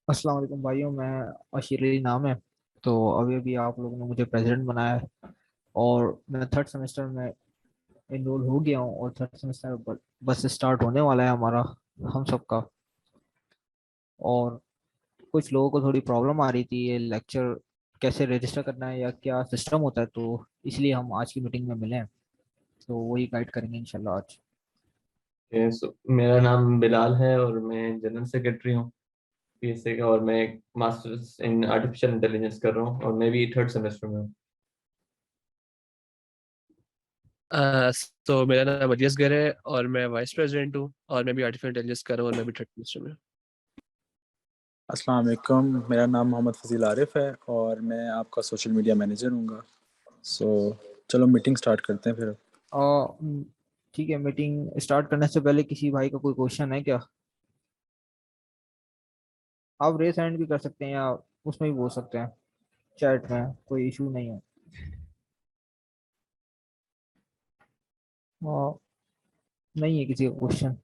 अस्सलाम वालेकुम भाइयों। मैं अशीर अली नाम है। तो अभी अभी आप लोगों ने मुझे प्रेसिडेंट बनाया है और मैं थर्ड सेमेस्टर में इनरोल हो गया हूँ और थर्ड सेमेस्टर बस स्टार्ट होने वाला है हमारा, हम सबका। और कुछ लोगों को थोड़ी प्रॉब्लम आ रही थी, ये लेक्चर कैसे रजिस्टर करना है या क्या सिस्टम होता है, तो इसलिए हम आज की मीटिंग में मिले हैं। तो वही गाइड करेंगे इंशाल्लाह आज। मेरा नाम बिलाल है और मैं जनरल सेक्रेटरी हूँ पीएसए का। और मैं मास्टर्स इन आर्टिफिशियल इंटेलिजेंस कर रहा हूँ और मैं भी थर्ड सेमेस्टर में हूँ। अच्छा। तो मेरा नाम अलियस गर है और मैं वाइस प्रेसिडेंट हूँ और मैं भी आर्टिफिशियल इंटेलिजेंस कर रहा हूँ और मैं भी थर्ड सेमेस्टर में हूँ। अस्सलाम वालेकुम। मेरा नाम मोहम्मद फजील आरिफ है और मैं आपका सोशल मीडिया मैनेजर हूँगा। सो चलो मीटिंग स्टार्ट करते हैं फिर। ठीक है, मीटिंग स्टार्ट करने से पहले किसी भाई का कोई क्वेश्चन है क्या? आप रेस हैंड भी कर सकते हैं या उसमें भी बोल सकते हैं, चैट में कोई इशू नहीं है। आ, नहीं है किसी का क्वेश्चन?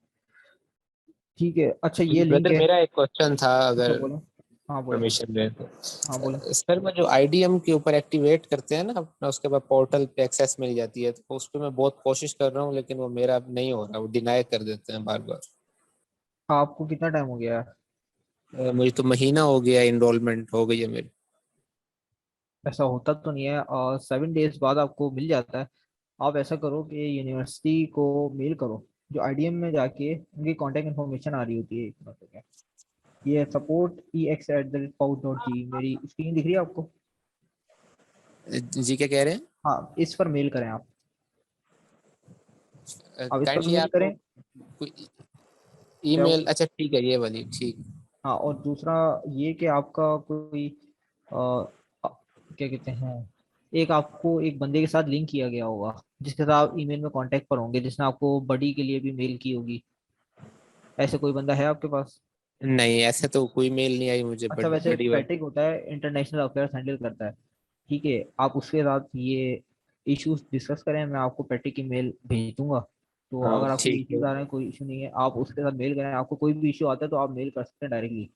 ठीक है। अच्छा, ये जी लिंक ब्रदर, है। मेरा एक क्वेश्चन था, अच्छा, अगर बोलो। हाँ बोलो। परमिशन दें तो। हाँ बोलो। सर, मैं जो आईडीएम के ऊपर एक्टिवेट करते हैं ना अपना, उसके बाद पोर्टल पे एक्सेस मिल जाती है, तो उस पर मैं बहुत कोशिश कर रहा हूँ लेकिन वो मेरा नहीं हो रहा, वो डिनाई कर देते हैं बार बार। आपको कितना टाइम हो गया है? मुझे तो महीना हो गया, इनरोलमेंट हो गई है मेरी। ऐसा होता तो नहीं है, और 7 डेज बाद आपको मिल जाता है। आप ऐसा करो कि यूनिवर्सिटी को मेल करो, जो आईडीएम में जाके उनकी कांटेक्ट इन्फॉर्मेशन आ रही होती है। एक मिनट हो गया। ये सपोर्ट ex@paus.g, मेरी स्क्रीन दिख रही है आपको? जी, क्या कह रहे हैं? हाँ, इस पर मेल करें आप। आप इस पर काइंडली मेल आप करें। कोई क्या ईमेल, वो? अच्छा ठीक है, ये वाली ठीक। हाँ, और दूसरा ये कि आपका कोई क्या कहते हैं, एक आपको एक बंदे के साथ लिंक किया गया होगा जिसके साथ आप ईमेल में कांटेक्ट पर होंगे, जिसने आपको बडी के लिए भी मेल की होगी। ऐसे कोई बंदा है आपके पास? नहीं, ऐसे तो कोई मेल नहीं आई मुझे, अच्छा, बट वैसे बड़ी बात। पैट्रिक होता है, इंटरनेशनल अफेयर्स हैंडल करता है। ठीक है, आप उसके साथ ये इश्यूज डिस्कस करें, मैं आपको पैट्रिक की मेल भेज दूंगा। तो हाँ अगर आपको ठीक इश्यूज है। आ रहे हैं, कोई इशू नहीं है, आप उसके साथ मेल करें। आपको कोई भी इशू आता है तो आप मेल कर सकते हैं डायरेक्टली।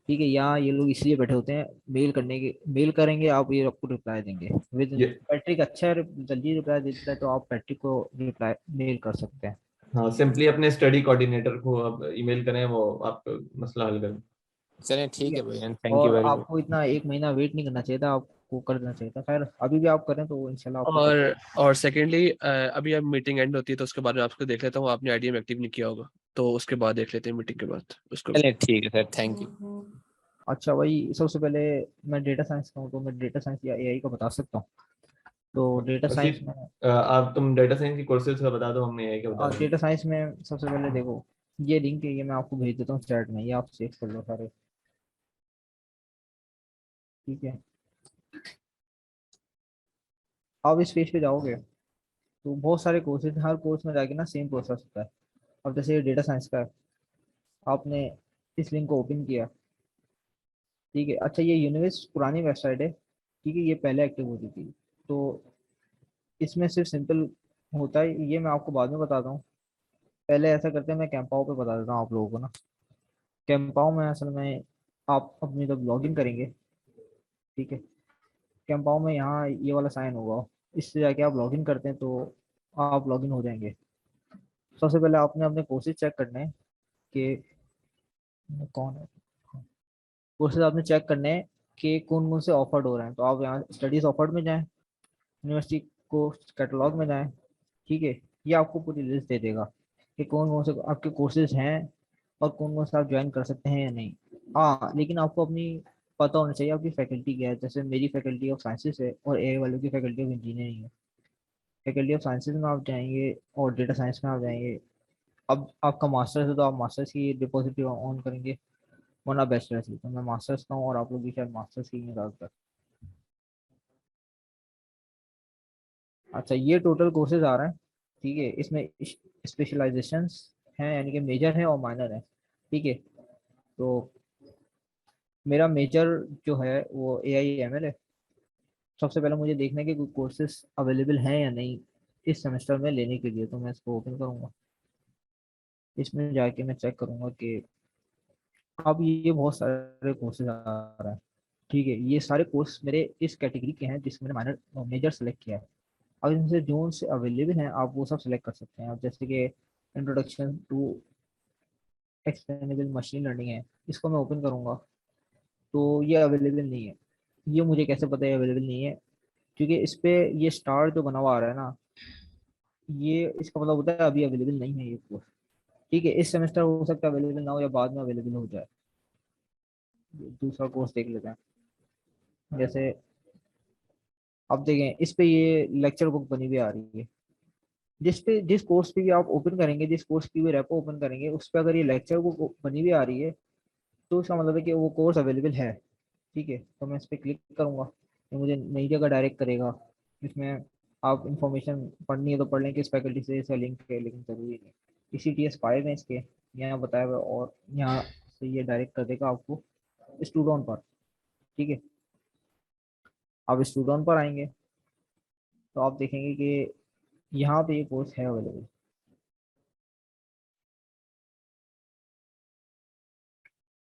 ठीक है, यहाँ ये लोग इसलिए बैठे होते हैं मेल करने के। मेल करेंगे आप, ये आपको रिप्लाई देंगे विद। ये पैट्रिक अच्छा है, जल्दी रिप्लाई देता है, तो आप पैट्रिक को रिप्लाई मेल कर सकते हैं। हाँ, सिंपली अपने स्टडी कोऑर्डिनेटर को आप ईमेल करें, वो आपका मसला हल कर। चलें, ठीक ठीक है। है भाई, थैंक यू और वेरी मच। आपको इतना एक महीना वेट नहीं करना चाहिए था, आपको कर देना चाहिए था। खैर, अभी भी आप करें तो इंशाल्लाह आपको और पता। और सेकेंडली, अभी अब मीटिंग एंड होती है तो उसके बाद मैं आपको देख लेता हूँ, आपने आईडीएम एक्टिव नहीं किया होगा, तो उसके बाद देख लेते हैं मीटिंग के बाद उसको भी। चलें, ठीक है सर, थैंक यू। अच्छा भाई, सबसे पहले मैं डेटा साइंस का हूँ, तो मैं डेटा साइंस या एआई का बता सकता हूँ। तो डेटा बसी, साइंस में आप तुम डेटा साइंस की कोर्सेज का बता दो, हमने यही क्या बता देंगे। डेटा साइंस में सबसे पहले देखो, ये लिंक है, ये मैं आपको भेज देता हूँ चैट में, ये आप चेक कर लो सारे। ठीक है, आप इस पेज पे जाओगे तो बहुत सारे कोर्सेज, हर कोर्स में जाके ना सेम प्रोसेस होता है। अब जैसे डेटा साइंस का है, आपने इस लिंक को ओपन किया। ठीक है। अच्छा, ये यूनिवर्स पुरानी वेबसाइट है, ठीक है, ये पहले एक्टिव होती थी। तो इसमें सिर्फ सिंपल होता है, ये मैं आपको बाद में बताता हूँ। पहले ऐसा करते हैं, मैं कैंपाओ पे बता देता हूँ आप लोगों को ना। कैंपाओ में असल में आप अपनी जब लॉगिन करेंगे, ठीक है, कैंपाओ में यहाँ ये वाला साइन होगा, इससे जाके आप लॉगिन करते हैं तो आप लॉगिन हो जाएंगे। सबसे पहले आपने अपने कोर्सेज चेक करने हैं कि कौन है। कोर्सेज आपने चेक करने हैं कि कौन कौन से ऑफर्ड हो रहे हैं, तो आप यहाँ स्टडीज ऑफर्ड में जाएं, यूनिवर्सिटी कोर्स कैटलॉग में जाएं। ठीक है, ये आपको पूरी लिस्ट दे देगा कि कौन कौन से आपके कोर्सेज हैं और कौन कौन से आप ज्वाइन कर सकते हैं या नहीं। हाँ, लेकिन आपको अपनी पता होना चाहिए आपकी फैकल्टी क्या है। जैसे मेरी फैकल्टी ऑफ साइंसेज है और एआई वालों की फैकल्टी ऑफ इंजीनियरिंग है। फैकल्टी ऑफ साइंसेज में आप जाएंगे और डेटा साइंस में आप जाएंगे। अब आपका मास्टर्स है तो आप मास्टर्स की डिपॉजिटरी ऑन करेंगे, वरना बैचलर्स की। तो मैं मास्टर्स का हूँ और आप लोग भी शायद मास्टर्स की ही ज़्यादातर। अच्छा, ये टोटल कोर्सेज आ रहे हैं। ठीक है, इसमें स्पेशलाइजेशंस हैं, यानी कि मेजर है और माइनर है। ठीक है, तो मेरा मेजर जो है वो ए आई एम एल है। सबसे पहले मुझे देखना है कि कोई कोर्सेज अवेलेबल हैं या नहीं इस सेमेस्टर में लेने के लिए, तो मैं इसको ओपन करूंगा। इसमें जाके मैं चेक करूंगा कि अब ये बहुत सारे कोर्सेज आ रहे हैं, ठीक है, ये सारे कोर्स मेरे इस कैटेगरी के हैं जिसमें मैंने माइनर मेजर सेलेक्ट किया है। अब इनमें से जो से अवेलेबल हैं आप वो सब सेलेक्ट कर सकते हैं। अब जैसे कि introduction to explainable machine learning है, इसको मैं ओपन करूंगा तो ये अवेलेबल नहीं है। ये मुझे कैसे पता है अवेलेबल नहीं है? क्योंकि इस पे ये स्टार जो बना हुआ आ रहा है ना, ये इसका मतलब होता है अभी अवेलेबल नहीं है ये कोर्स। ठीक है, इस सेमेस्टर हो सकता है अवेलेबल ना हो या बाद में अवेलेबल हो जाए। दूसरा कोर्स देख लेते हैं। जैसे अब देखें इस पे ये लेक्चर बुक बनी हुई आ रही है। जिस कोर्स पे भी आप ओपन करेंगे, जिस कोर्स की भी रेपो ओपन करेंगे, उस पे अगर ये लेक्चर बुक बनी हुई आ रही है तो इसका मतलब है कि वो कोर्स अवेलेबल है। ठीक है, तो मैं इस पर क्लिक करूंगा, ये मुझे नई जगह डायरेक्ट करेगा। इसमें आप इंफॉर्मेशन पढ़नी है तो पढ़ लें कि इस फैकल्टी से इसका लिंक है, लेकिन जरूरी नहीं। इसी टी एस फाइव है इसके, यहाँ बताया हुआ है, और यहाँ से ये डायरेक्ट कर देगा आपको स्टूडेंट पर। ठीक है, आप स्टूडेंट पर आएंगे तो आप देखेंगे कि यहाँ पे ये कोर्स है अवेलेबल।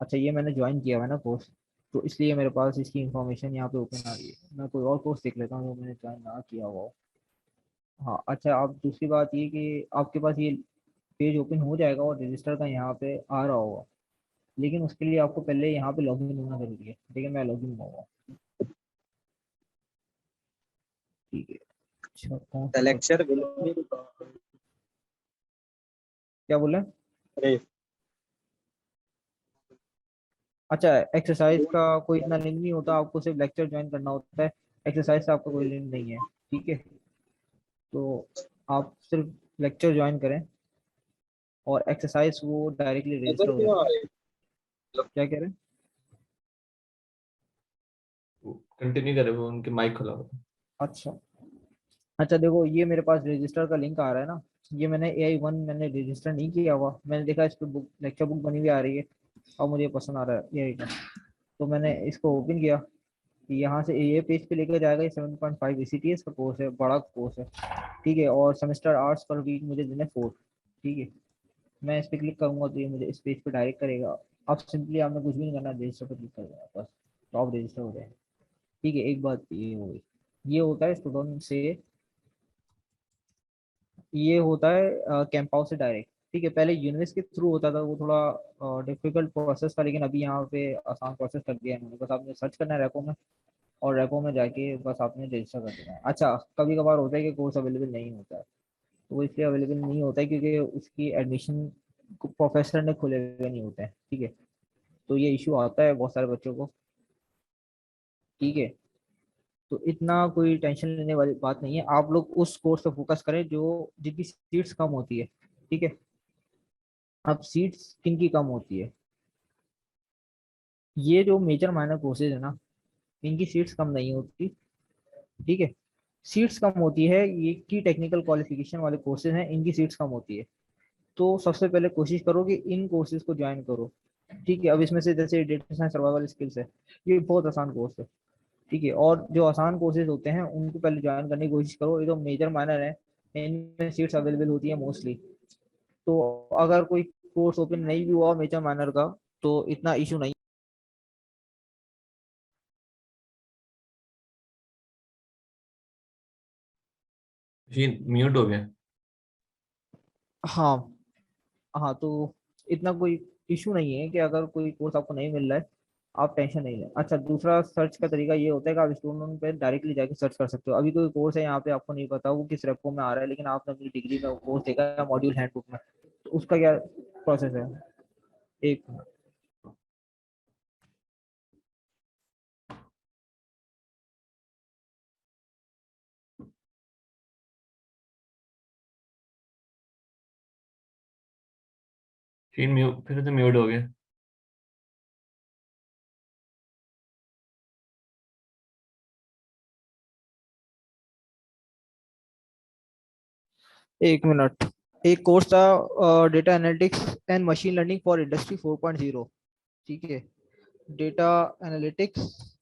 अच्छा, ये मैंने ज्वाइन किया हुआ है ना कोर्स, तो इसलिए मेरे पास इसकी इंफॉर्मेशन यहाँ पे ओपन आ रही है। मैं कोई और कोर्स देख लेता हूँ जो मैंने ज्वाइन ना किया हुआ हो। हाँ अच्छा, अब दूसरी बात ये कि आपके पास ये पेज ओपन हो जाएगा और रजिस्टर का यहाँ पे आ रहा होगा, लेकिन उसके लिए आपको पहले यहाँ पे लॉगिन होना जरूरी है। लेकिन मैं लॉगिन हुआ। ठीक है, अच्छा कौन सा लेक्चर क्या बोले? अच्छा, एक्सरसाइज का कोई इतना लिंक नहीं होता, आपको सिर्फ लेक्चर ज्वाइन करना होता है। एक्सरसाइज का आपका कोई लिंक नहीं है। ठीक है, तो आप सिर्फ लेक्चर ज्वाइन करें और एक्सरसाइज वो डायरेक्टली रजिस्टर हो जाए। क्या कह रहे हैं? कंटिन्यू करे, वो उनके माइक खुला हुआ था। अच्छा अच्छा, देखो ये मेरे पास रजिस्टर का लिंक आ रहा है ना, ये मैंने AI1 मैंने रजिस्टर नहीं किया हुआ। मैंने देखा इस पे बुक लेक्चर बुक बनी हुई आ रही है और मुझे पसंद आ रहा है AI1, तो मैंने इसको ओपन किया। यहाँ से ये पेज पे लेकर जाएगा। ये 7.5 ECTS का कोर्स है, बड़ा कोर्स है। ठीक है, और सेमेस्टर आवर्स पर वीक मुझे देने 4। ठीक है, मैं इस पे क्लिक करूंगा तो ये मुझे इस पेज पे डायरेक्ट करेगा। अब सिंपली आपने कुछ भी नहीं करना, रजिस्टर पे क्लिक कर देना बस, तो आप रजिस्टर हो जाए। ठीक है, एक बात ये हो गई। ये होता है स्टूडेंट से, ये होता है कैंप हाउस से डायरेक्ट। ठीक है, पहले यूनिवर्सिटी के थ्रू होता था, वो थोड़ा डिफिकल्ट प्रोसेस था, लेकिन अभी यहाँ पे आसान प्रोसेस कर दिया है इन्होंने। बस आपने सर्च करना है रैपो में, और रैपो में जाके बस आपने रजिस्टर कर देना है। अच्छा, कभी कभार होता है कि कोर्स अवेलेबल नहीं होता है, तो वो इसलिए अवेलेबल नहीं होता है क्योंकि उसकी एडमिशन प्रोफेसर ने खोले हुए नहीं होते हैं। ठीक है, तो ये इशू आता है बहुत सारे बच्चों को। ठीक है, तो इतना कोई टेंशन लेने वाली बात नहीं है। आप लोग उस कोर्स पे फोकस करें जो जिनकी सीट्स कम होती है। ठीक है, अब सीट्स किन की कम होती है? ये जो मेजर माइनर कोर्सेज है ना, इनकी सीट्स कम नहीं होती। ठीक है, सीट्स कम होती है ये की टेक्निकल क्वालिफिकेशन वाले कोर्सेज हैं, इनकी सीट्स कम होती है। तो सबसे पहले कोशिश करो कि इन कोर्सेज को ज्वाइन करो। ठीक है, अब इसमें से जैसे डेटा साइंस सर्वाइवल स्किल्स है, ये बहुत आसान कोर्स है। ठीक है, और जो आसान कोर्सेज होते हैं उनको पहले ज्वाइन करने की कोशिश करो। ये तो मेजर माइनर है, इनमें सीट्स अवेलेबल होती है मोस्टली। तो अगर कोई कोर्स ओपन नहीं भी हुआ मेजर माइनर का तो इतना इशू नहीं। जी, म्यूट हो गया। हाँ हाँ, तो इतना कोई इशू नहीं है कि अगर कोई कोर्स आपको नहीं मिल रहा है, आप टेंशन नहीं लें। अच्छा, दूसरा सर्च का तरीका ये होता है कि आप स्टूडेंट पे डायरेक्टली जाके सर्च कर सकते हो। अभी कोई कोर्स है यहाँ पे, आपको नहीं पता वो किस रेपो में आ रहा है, लेकिन आपने अपनी डिग्री में कोर्स देखा है मॉड्यूल हैंडबुक में, तो उसका क्या प्रोसेस है? एक मिनट। फिर से म्यूट हो गया। एक मिनट। एक कोर्स था data analytics and machine learning for industry 4.0। ठीक है, डेटा एनालिटिक्स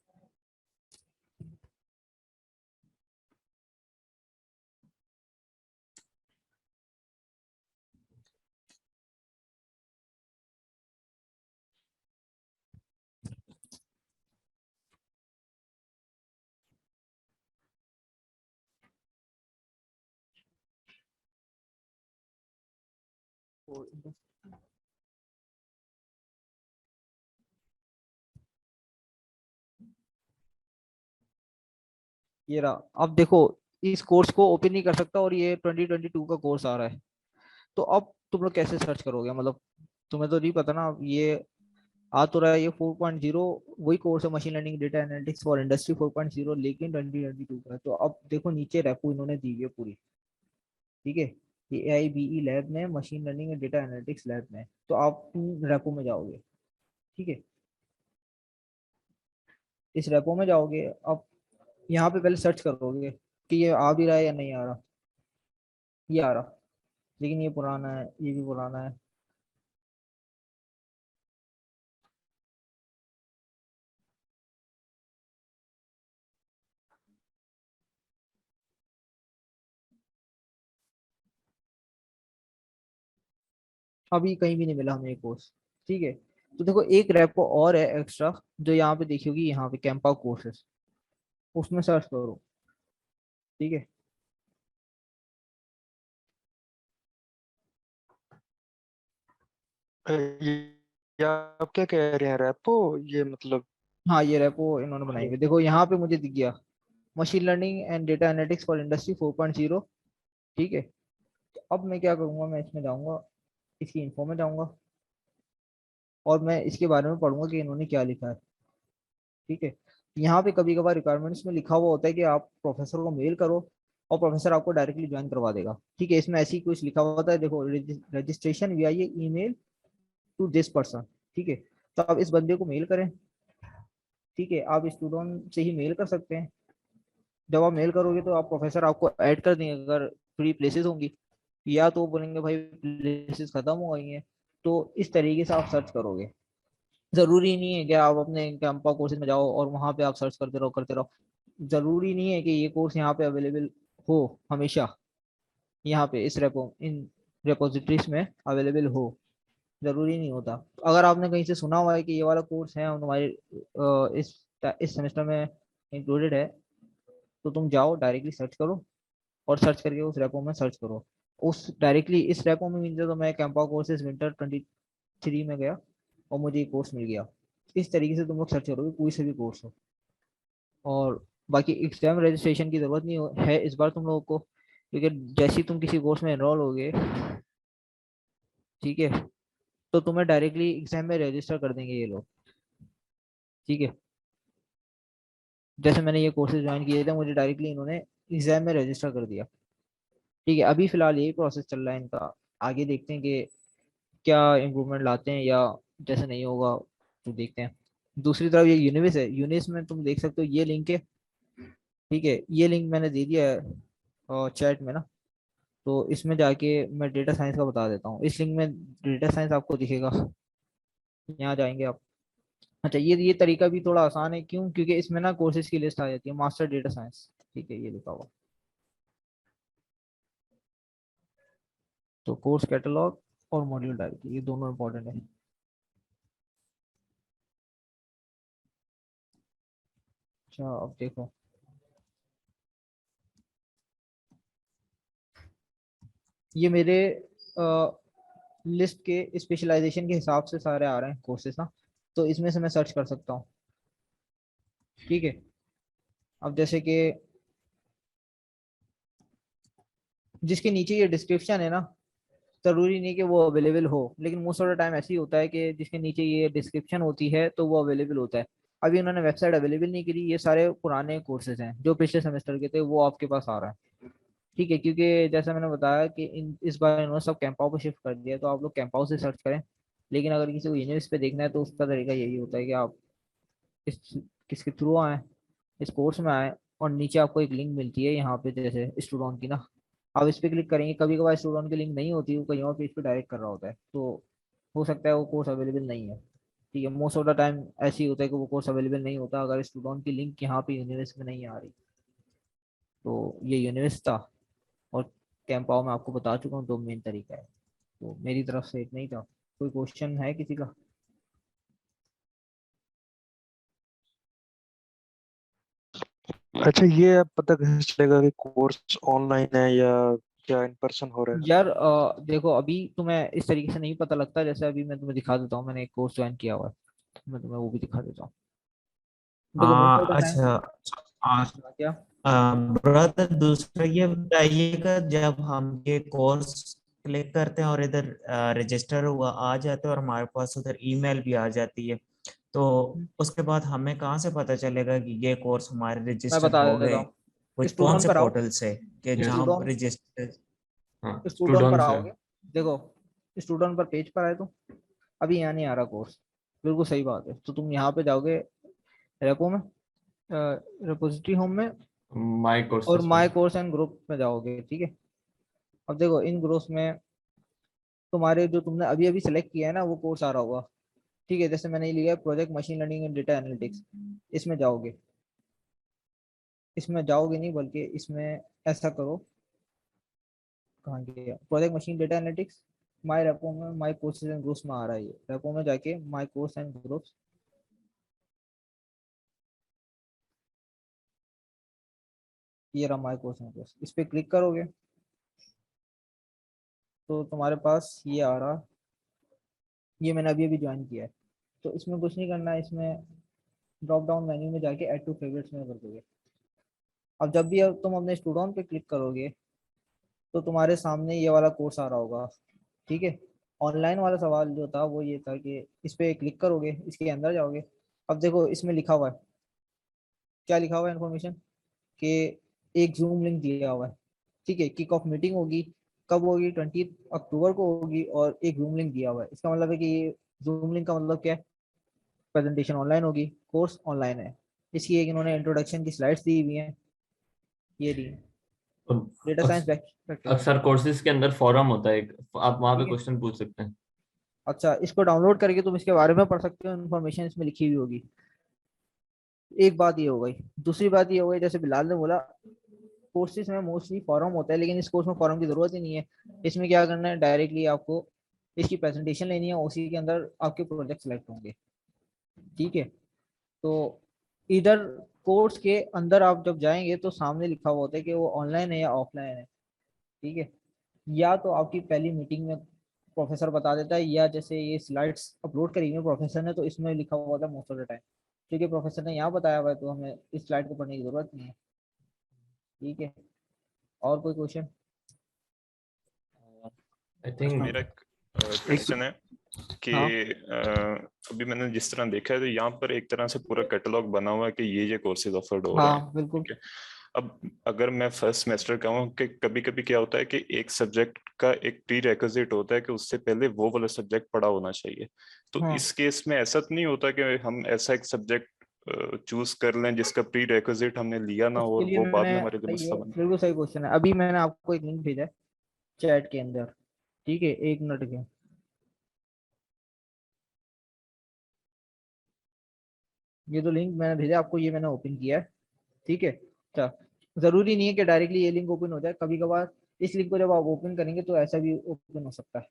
ये रहा। अब देखो, इस कोर्स को ओपन नहीं कर सकता और ये 2022 का कोर्स आ रहा है। तो अब तुम लोग कैसे सर्च करोगे? मतलब तुम्हें तो नहीं पता ना, ये आ तो रहा है ये 4.0, वही कोर्स है machine learning data analytics for industry 4.0, लेकिन 2022 का है। तो अब देखो नीचे रेपो इन्होंने दी हुई है पूरी, ठीक है। ये AIBE लैब में, machine learning and data analytics lab में। तो आप रेपो में जाओगे, ठीक है। इस रेपो में जाओगे, अब यहाँ पे पहले सर्च करोगे कि ये आ भी रहा है या नहीं आ रहा। ये आ रहा, लेकिन ये पुराना है, ये भी पुराना है। अभी कहीं भी नहीं मिला हमें ये कोर्स, ठीक है। तो देखो एक रेपो और है एक्स्ट्रा, जो यहाँ पे देखी होगी, यहाँ पे कैंपा कोर्सेस, उसमें सर्च करो, ठीक है। ये आप क्या कह रहे हैं, रैपो? ये मतलब हाँ, ये रेपो इन्होंने बनाई हुई, देखो यहाँ पे मुझे दिख गया, machine learning and data analytics for industry 4.0, ठीक है। तो अब मैं क्या करूंगा, मैं इसमें जाऊंगा, इसकी इन्फो में जाऊंगा, और मैं इसके बारे में पढ़ूंगा कि इन्होंने क्या लिखा है, ठीक है। यहाँ पे कभी कभार रिक्वायरमेंट्स में लिखा हुआ होता है कि आप प्रोफेसर को मेल करो और प्रोफेसर आपको डायरेक्टली ज्वाइन करवा देगा, ठीक है। इसमें ऐसी कुछ लिखा हुआ होता है, देखो, रजिस्ट्रेशन विया ये ईमेल टू दिस पर्सन, ठीक है। तो आप इस बंदे को मेल करें, ठीक है। आप स्टूडेंट से ही मेल कर सकते हैं। जब आप मेल करोगे तो आप प्रोफेसर आपको ऐड कर देंगे अगर फ्री प्लेसेस होंगी, या तो वो बोलेंगे भाई प्लेसेस खत्म हो गई हैं। तो इस तरीके से आप सर्च करोगे। जरूरी नहीं है कि आप अपने कैंपा कोर्सेज में जाओ और वहां पे आप सर्च करते रहो। जरूरी नहीं है कि ये कोर्स यहाँ पे अवेलेबल हो हमेशा, यहाँ पे इस रेपो इन रेपोजिटरीज में अवेलेबल हो, जरूरी नहीं होता। अगर आपने कहीं से सुना हुआ है कि ये वाला कोर्स है और तुम्हारे इस सेमेस्टर में इंक्लूडेड है, तो तुम जाओ डायरेक्टली सर्च करो, और सर्च करके उस रेपो में सर्च करो। उस डायरेक्टली इस रेपो में मिल जाए, तो मैं कैंपा कोर्सेज विंटर 23 में गया और मुझे ये कोर्स मिल गया। इस तरीके से तुम लोग सर्च करोगे कोई से भी कोर्स हो। और बाकी एग्जाम रजिस्ट्रेशन की जरूरत नहीं है इस बार तुम लोगों को, क्योंकि जैसे ही तुम किसी कोर्स में एनरोल होगे, ठीक है, तो तुम्हें डायरेक्टली एग्जाम में रजिस्टर कर देंगे ये लोग, ठीक है। जैसे मैंने ये कोर्सेज ज्वाइन किए थे, मुझे डायरेक्टली इन्होंने एग्जाम में रजिस्टर कर दिया, ठीक है। अभी फिलहाल यही प्रोसेस चल रहा है इनका। आगे देखते हैं कि क्या इम्प्रूवमेंट लाते हैं, या जैसे नहीं होगा तो देखते हैं। दूसरी तरफ ये यूनिविस है, यूनिविस में तुम देख सकते हो ये लिंक है, ठीक है। ये लिंक मैंने दे दिया है चैट में ना। तो इसमें जाके मैं डेटा साइंस का बता देता हूँ, इस लिंक में डेटा साइंस आपको दिखेगा, यहाँ जाएंगे आप। अच्छा, ये तरीका भी थोड़ा आसान है, क्यों? क्योंकि इसमें ना कोर्सेज की लिस्ट आ जाती है, मास्टर डेटा साइंस, ठीक है, ये लिखा हुआ। तो कोर्स कैटलॉग और मॉड्यूल डायरेक्टरी, ये दोनों इंपॉर्टेंट है। अच्छा, अब देखो, ये मेरे लिस्ट के स्पेशलाइजेशन के हिसाब से सारे आ रहे हैं कोर्सेज ना। तो इसमें से मैं सर्च कर सकता हूँ, ठीक है। अब जैसे कि जिसके नीचे ये डिस्क्रिप्शन है ना, जरूरी नहीं कि वो अवेलेबल हो, लेकिन मोस्ट ऑफ द टाइम ऐसे ही होता है कि जिसके नीचे ये डिस्क्रिप्शन होती है तो वो अवेलेबल होता है। अभी उन्होंने वेबसाइट अवेलेबल नहीं करी, ये सारे पुराने कोर्सेज हैं जो पिछले सेमेस्टर के थे, वो आपके पास आ रहा है, ठीक है। क्योंकि जैसा मैंने बताया कि इस बार इन्होंने सब कैंपाओ पे शिफ्ट कर दिया, तो आप लोग कैंपाओ से सर्च करें। लेकिन अगर किसी को यूनिवर्स पे देखना है तो उसका तरीका यही होता है कि आप इस किसके थ्रू आए, इस कोर्स में आए, और नीचे आपको एक लिंक मिलती है यहाँ पे जैसे स्टूडेंट की ना, आप इस पे क्लिक करेंगे। कभी कभार स्टूडेंट की लिंक नहीं होती, वो कहीं और पेज पे डायरेक्ट कर रहा होता है, तो हो सकता है वो कोर्स अवेलेबल नहीं है, ठीक है। मोस्ट ऑफ द टाइम ऐसे ही होता है कि वो कोर्स अवेलेबल नहीं होता अगर स्टूडेंट की लिंक यहाँ पे यूनिवर्स में नहीं आ रही। तो ये यूनिवर्स था, और कैंपाओ में आपको बता चुका हूँ, दो मेन तरीका है। तो मेरी तरफ से इतना ही था। कोई क्वेश्चन है किसी का? अच्छा, ये अब पता कैसे चलेगा कि कोर्स ऑनलाइन है या क्या इन पर्सन हो रहा है? यार देखो अभी तुम्हें इस तरीके से नहीं पता लगता, जैसे अभी मैं तुम्हें दिखा देता हूँ, मैंने एक कोर्स ज्वाइन किया हुआ है, मैं तुम्हें वो भी दिखा देता हूँ। देखो मोस्ट ऑफ द टाइम अच्छा। क्या ब्रदर दूसरा ये बताइएगा, जब हम ये कोर्स क्लिक करते हैं और इधर रजिस्टर हुआ आ जाता है और हमारे पास उधर ईमेल भी आ जाती है, तो उसके बाद हमें कहाँ से पता चलेगा कि ये कोर्स हमारे मैं रजिस्टर बता हो देता गए? हूँ, कौन स्टूडेंट से पर आओ, पोर्टल से कि Yes. जहाँ स्टूडेंट रजिस्टर? हाँ, स्टूडेंट पर स्टूडेंट से। आओगे, देखो स्टूडेंट पर पेज पर आए तो अभी यहाँ नहीं आ रहा कोर्स, बिल्कुल सही बात है, तो तुम यहाँ पे जाओगे रेपो में, रिपोजिटरी होम में, माय और कोर्सेज माय में। कोर्स एंड ग्रुप में जाओगे, ठीक है। अब देखो इन ग्रुप्स में तुम्हारे जो तुमने अभी अभी सेलेक्ट किया है ना वो कोर्स आ रहा होगा, ठीक है। जैसे मैंने ये लिया project machine learning and data analytics, इसमें जाओगे, इसमें जाओगे नहीं बल्कि इसमें ऐसा करो, कहाँ गया project machine data analytics, my repo में माय कोर्सेज एंड ग्रुप्स में आ रहा है, ये रेपो में जाके माय कोर्स एंड ग्रुप्स, ये रहा माय कोर्स एंड ग्रुप्स, इस पे क्लिक करोगे तो तुम्हारे पास ये आ रहा, ये मैंने अभी अभी ज्वाइन किया है। तो इसमें कुछ नहीं करना है, इसमें ड्रॉप डाउन मेन्यू में जाके ऐड टू फेवरेट्स में कर दोगे। अब जब भी अब तुम अपने स्टूडेंट पे क्लिक करोगे तो तुम्हारे सामने ये वाला कोर्स आ रहा होगा, ठीक है। ऑनलाइन वाला सवाल जो था वो ये था कि इस पे क्लिक करोगे, इसके अंदर जाओगे, अब देखो इसमें लिखा हुआ है, क्या लिखा हुआ है इन्फॉर्मेशन, कि एक जूम लिंक दिया हुआ है, ठीक है। किक ऑफ मीटिंग होगी, कब होगी, 20 अक्टूबर को होगी, और एक जूम लिंक दिया हुआ है, इसका मतलब है कि ये जूम लिंक का मतलब क्या है, प्रेजेंटेशन ऑनलाइन होगी, कोर्स ऑनलाइन है। इसकी एक इन्होंने इंट्रोडक्शन की स्लाइड्स दी हुई हैं, ये दी, और डेटा साइंस प्रैक्टिस, अक्सर कोर्सेज के अंदर फोरम होता है एक, आप वहाँ पे ठीक है। क्वेश्चन पूछ सकते हैं। अच्छा, इसको डाउनलोड करके तुम इसके बारे में पढ़ सकते हो, इन्फॉर्मेशन इसमें लिखी हुई होगी। एक बात ये हो गई, दूसरी बात ये हो गई, जैसे बिलाल ने बोला कोर्सेज में मोस्टली फॉरम होता है, लेकिन इस कोर्स में फॉरम की जरूरत ही नहीं है। इसमें क्या करना है, डायरेक्टली आपको इसकी प्रेजेंटेशन लेनी है, उसी के अंदर आपके प्रोजेक्ट सेलेक्ट होंगे, ठीक है। तो इधर कोर्स के अंदर आप जब जाएंगे तो सामने लिखा हुआ होता है कि वो ऑनलाइन है या ऑफलाइन है, ठीक है। या तो आपकी पहली मीटिंग में प्रोफेसर बता देता है, या जैसे ये स्लाइड्स अपलोड करी हुई प्रोफेसर ने तो इसमें लिखा हुआ होता है मोस्ट ऑफ द टाइम, ठीक है। प्रोफेसर ने यहाँ बताया हुआ है तो हमें इस स्लाइड को पढ़ने की जरूरत नहीं है, ठीक है। और कोई क्वेश्चन? आई थिंक मेरा क्वेश्चन है कि हाँ। अभी मैंने जिस तरह देखा है तो यहाँ पर एक तरह से पूरा कैटलॉग बना हुआ है कि ये कोर्सेज ऑफर्ड हो रहे हैं, हाँ बिल्कुल। ठीक है। अब अगर मैं फर्स्ट सेमेस्टर का हूँ कि कभी कभी क्या होता है कि एक सब्जेक्ट का एक प्री रेक्विजिट होता है कि उससे पहले वो वाला सब्जेक्ट पढ़ा होना चाहिए, तो हाँ इस केस में ऐसा तो नहीं होता कि हम ऐसा एक सब्जेक्ट चूज कर लें जिसका प्री रेक्विजिट हमने लिया ना हो उसके और लिए वो बाद मैंने, में हमारे लिए सही मसला है, बने? बिल्कुल सही क्वेश्चन है। अभी मैंने आपको एक लिंक भेजा है चैट के अंदर, ठीक है, 1 मिनट के, ये जो लिंक मैंने भेजा आपको ये मैंने ओपन किया है, ठीक है। अच्छा, जरूरी नहीं है कि डायरेक्टली ये लिंक ओपन हो जाए, कभी कभार इस लिंक को जब आप ओपन करेंगे तो ऐसा भी ओपन हो सकता है,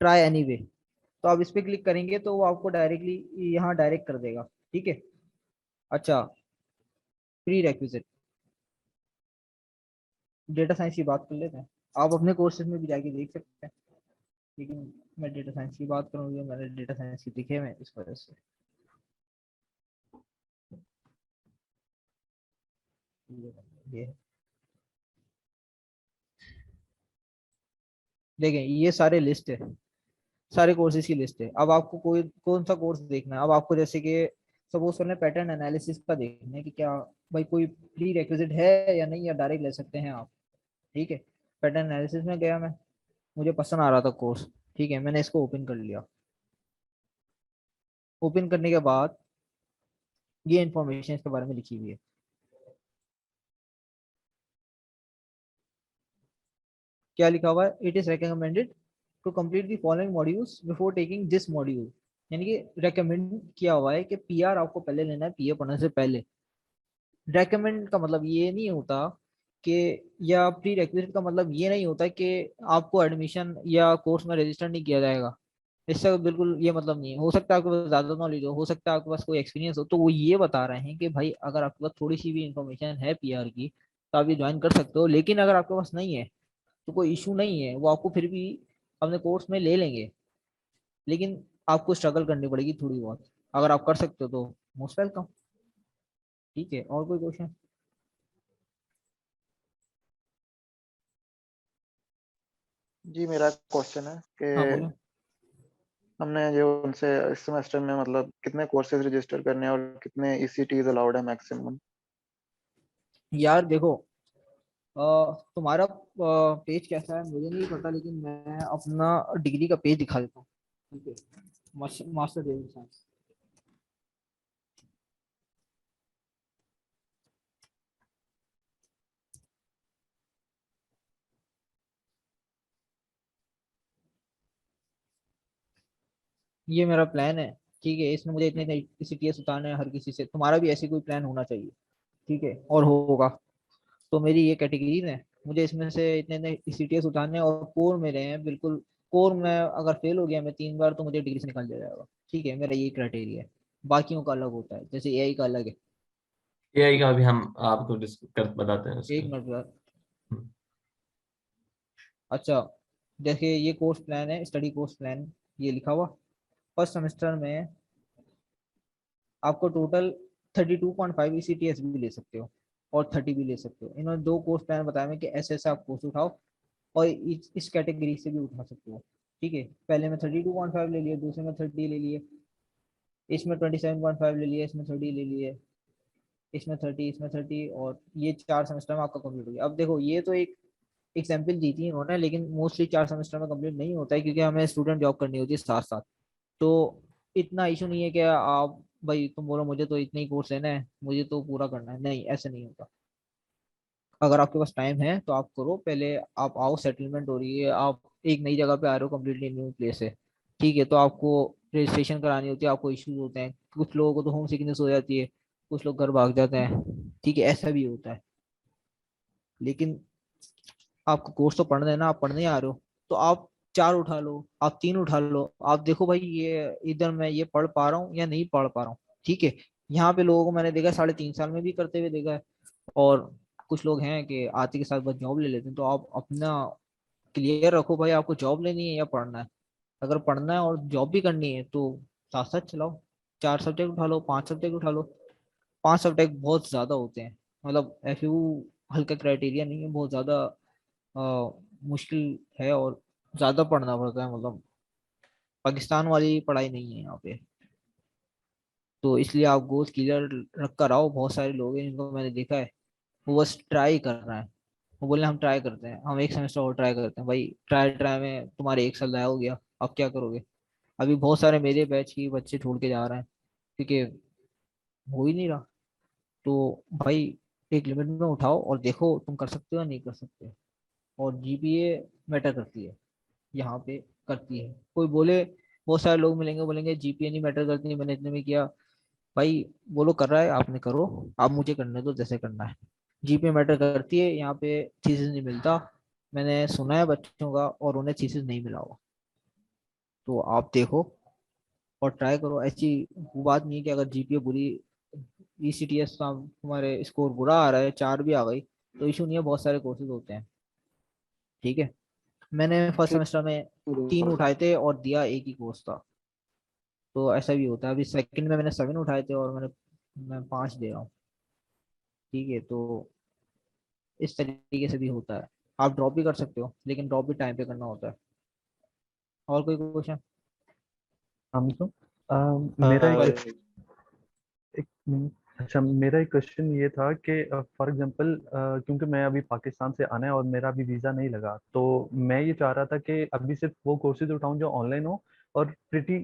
ट्राई एनीवे। तो आप इस पे क्लिक करेंगे तो वो आपको डायरेक्टली यहाँ डायरेक्ट कर देगा, ठीक है। अच्छा, प्री रेक्विजिट डेटा साइंस की बात कर लेते हैं, आप अपने कोर्सेज में भी जाके देख सकते हैं, लेकिन मैं डेटा साइंस की बात करूँगी, मैंने डेटा साइंस की दिखे में इस वजह से ये है। देखें ये सारे लिस्ट है, सारे कोर्सेज की लिस्ट है। अब आपको कोई कौन सा कोर्स देखना है, अब आपको जैसे कि सपोज करने पैटर्न एनालिसिस का देखना है कि क्या भाई कोई प्री रेक्विजिट है या नहीं, या डायरेक्ट ले सकते हैं आप, ठीक है। पैटर्न एनालिसिस में गया मैं, मुझे पसंद आ रहा था कोर्स, ठीक है, मैंने इसको ओपन कर लिया। ओपन करने के बाद ये इन्फॉर्मेशन इसके बारे में लिखी हुई है, क्या लिखा हुआ है, it is recommended to complete the following modules before taking this module, यानी कि रेकमेंड किया हुआ है कि पीआर आपको पहले लेना है, पीए पढ़ने से पहले। रेकमेंड का मतलब ये नहीं होता कि, या प्री रिक्विजिट का मतलब ये नहीं होता कि आपको एडमिशन या कोर्स में रजिस्टर नहीं किया जाएगा, इसका बिल्कुल ये मतलब नहीं है। हो सकता है आपके पास ज्यादा नॉलेज हो सकता है आपके पास कोई एक्सपीरियंस हो, तो वो ये बता रहे हैं कि भाई अगर आपके पास थोड़ी सी भी इंफॉर्मेशन है पीआर की तो आप ये ज्वाइन कर सकते हो, लेकिन अगर आपके पास नहीं है तो कोई इशू नहीं है, वो आपको फिर भी अपने कोर्स में ले लेंगे, लेकिन आपको स्ट्रगल करनी पड़ेगी थोड़ी बहुत। अगर आप कर सकते हो तो मोस्ट वेलकम। ठीक है, और कोई क्वेश्चन? जी मेरा क्वेश्चन है कि हाँ बोलो। हमने जो उनसे इस सेमेस्टर में मतलब कितने कोर्सेज रजिस्टर करने हैं और कितने ईसीटीज अलाउड है मैक्सिमम? यार देखो, तुम्हारा पेज कैसा है मुझे नहीं पता, लेकिन मैं अपना डिग्री का पेज दिखा देता हूँ। ठीक है, मास्टर डिग्री साइंस। ये मेरा प्लान है। ठीक है, इसमें मुझे इतने सीटीएस उतारने हैं हर किसी से, तुम्हारा भी ऐसी कोई प्लान होना चाहिए। ठीक है, और होगा। तो मेरी ये कैटेगरीज है, मुझे इसमें से इतने इतने सीटीएस उतारने हैं, और कोर मेरे हैं बिल्कुल। कोर में अगर फेल हो गया मैं 3 बार तो मुझे डिग्री से निकाल दिया जाएगा। ठीक है, मेरा ये क्राइटेरिया है। बाकियों का अलग होता है, जैसे एआई का अलग है। एआई का भी हम आपको बताते हैं एक उसके। मिनट यार। हम्म, अच्छा, देखिए ये कोर्स प्लान है, स्टडी कोर्स प्लान, ये लिखा हुआ। फर्स्ट सेमेस्टर में आपको टोटल 32.5 ECTS भी ले सकते हो, और 30 भी ले सकते हो। इन्होंने 2 कोर्स प्लान बताए हैं कि ऐसे ऐसे आप कोर्स उठाओ, और इस कैटेगरी से भी उठा सकते हो। ठीक है, पहले में 32.5 ले लिए, दूसरे में 30 ले लिए, इसमें 27.5 ले लिए, इसमें 30 ले लिए, इसमें 30, इसमें 30, और ये 4 सेमेस्टर में आपका कंप्लीट हो गया। अब देखो, ये तो एक एग्जाम्पल दी थी इन्होंने, लेकिन मोस्टली 4 सेमेस्टर में कंप्लीट नहीं होता है, क्योंकि हमें स्टूडेंट जॉब करनी होती है साथ साथ। तो इतना इशू नहीं है कि आप भाई तुम बोलो मुझे तो इतने ही कोर्स लेना है, मुझे तो पूरा करना है, नहीं ऐसे नहीं होता। अगर आपके पास टाइम है तो आप करो, पहले आप आओ, सेटलमेंट हो रही है, आप एक नई जगह पे आ रहे हो, कम्प्लीटली न्यू प्लेस है। ठीक है, तो आपको रजिस्ट्रेशन करानी होती है, आपको इश्यूज होते हैं, कुछ लोगों को तो होम सिकनेस हो जाती है, कुछ लोग घर भाग जाते हैं। ठीक है, ऐसा भी होता है। लेकिन आपको कोर्स तो पढ़ना है ना, आप पढ़ने आ रहे हो, तो आप 4 उठा लो, आप 3 उठा लो, आप देखो भाई ये इधर मैं ये पढ़ पा रहा हूँ या नहीं पढ़ पा रहा हूँ। ठीक है, यहाँ पे लोगों को मैंने देखा है 3.5 साल में भी करते हुए देखा है, और कुछ लोग हैं कि आते के साथ बस जॉब ले लेते हैं। तो आप अपना क्लियर रखो भाई, आपको जॉब लेनी है या पढ़ना है। अगर पढ़ना है और जॉब भी करनी है तो साथ साथ चलाओ। 4 सब्जेक्ट उठा लो, 5 सब्जेक्ट उठा लो। 5 सब्जेक्ट बहुत ज्यादा होते हैं, मतलब एफयू हल्का क्राइटेरिया नहीं है, बहुत ज्यादा मुश्किल है, और ज्यादा पढ़ना पड़ता है, मतलब पाकिस्तान वाली पढ़ाई नहीं है यहाँ पे। तो इसलिए आप गोल क्लियर रख कर आओ। बहुत सारे लोग हैं जिनको मैंने देखा है, वो बस ट्राई कर रहे हैं, वो बोले हम ट्राई करते हैं, हम एक सेमेस्टर और ट्राई करते हैं। भाई ट्राई ट्राई में तुम्हारे 1 साल जाया हो गया, अब क्या करोगे? अभी बहुत सारे मेरे बैच की बच्चे छोड़ के जा रहे हैं, क्योंकि हो ही नहीं रहा। तो भाई एक लिमिट में उठाओ और देखो तुम कर सकते हो या नहीं कर सकते। और जीपीए मैटर करती है यहाँ पे, करती है। कोई बोले, बहुत सारे लोग मिलेंगे बोलेंगे जीपीए नहीं मैटर करती, मैंने इतने में किया। भाई वो लोग कर रहा है, आपने करो, आप मुझे करने दो जैसे करना है। जीपीए मैटर करती है यहाँ पे, थीसिस नहीं मिलता। मैंने सुना है बच्चों का, और उन्हें थीसिस नहीं मिला हुआ। तो आप देखो और ट्राई करो। ऐसी वो बात नहीं है कि अगर जीपीए बुरी, ईसीटीएस का तुम्हारे स्कोर बुरा आ रहा है, 4 भी आ गई, तो इशू नहीं है, बहुत सारे कोर्सेज होते हैं। ठीक है, मैंने फर्स्ट ठीक सेमेस्टर में है 3 भाई। उठाए थे और दिया एक ही कोर्स था। तो ऐसा भी होता है। अभी सेकंड में मैंने 7 उठाए थे, और मैं 5 दे रहा हूँ। ठीक है, तो इस तरीके से भी होता है। आप ड्रॉप भी कर सकते हो, लेकिन ड्रॉप भी टाइम पे करना होता है। और कोई क्वेश्चन? हम तो हाँ मेरा भाई। एक एक अच्छा, मेरा एक क्वेश्चन ये था कि फॉर एग्जांपल क्योंकि मैं अभी पाकिस्तान से आना है और मेरा अभी वीज़ा नहीं लगा, तो मैं ये चाह रहा था कि अभी सिर्फ वो कोर्सेज उठाऊं जो ऑनलाइन हो और प्रिटी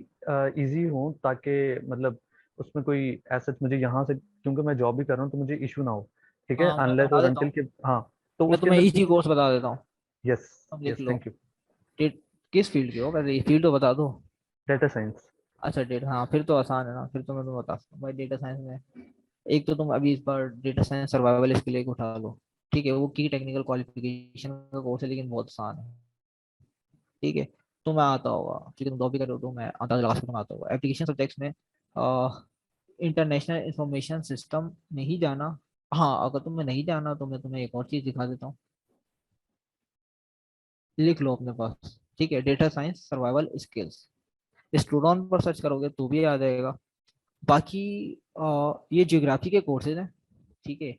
इजी हो, ताकि मतलब उसमें कोई ऐसा मुझे यहाँ से, क्योंकि मैं जॉब भी कर रहा हूँ, तो मुझे इशू ना हो। ठीक है, हाँ मैं अनलेस बता और देता अनटिल हूँ, के। हाँ, तो मैं उसके तुम्हें अंदर इजी कोर्स बता देता हूँ। यस, अब लिख यस, लो। Thank you. किस फील्ड के हो पहले, ये फील्ड तो बता दो। Data science. अच्छा डेटा, हाँ फिर तो आसान है ना, फिर तो मैं तुम्हें बता सकता हूँ भाई। डेटा साइंस में एक तो तुम अभी इस बार डेटा साइंस सर्वाइवल स्किल एक उठा लो। ठीक है, वो की टेक्निकल क्वालिफिकेशन का कोर्स है, लेकिन बहुत आसान है। ठीक है, तुम्हें आता होगा क्योंकि तुम जॉब भी कर रहे हो, तो मैं अंदाजा लगा सकता हूँ तुम्हें आता होगा। एप्लीकेशन सब्जेक्ट्स में इंटरनेशनल इंफॉर्मेशन सिस्टम नहीं जाना। हाँ, अगर तुम्हें नहीं जाना तो मैं तुम्हें एक और चीज दिखा देता हूँ। लिख लो अपने पास, ठीक है, data science survival skills. Student पर सर्च करोगे तो भी आ जाएगा। बाकी ये ज्योग्राफी के कोर्सेज हैं, ठीक है,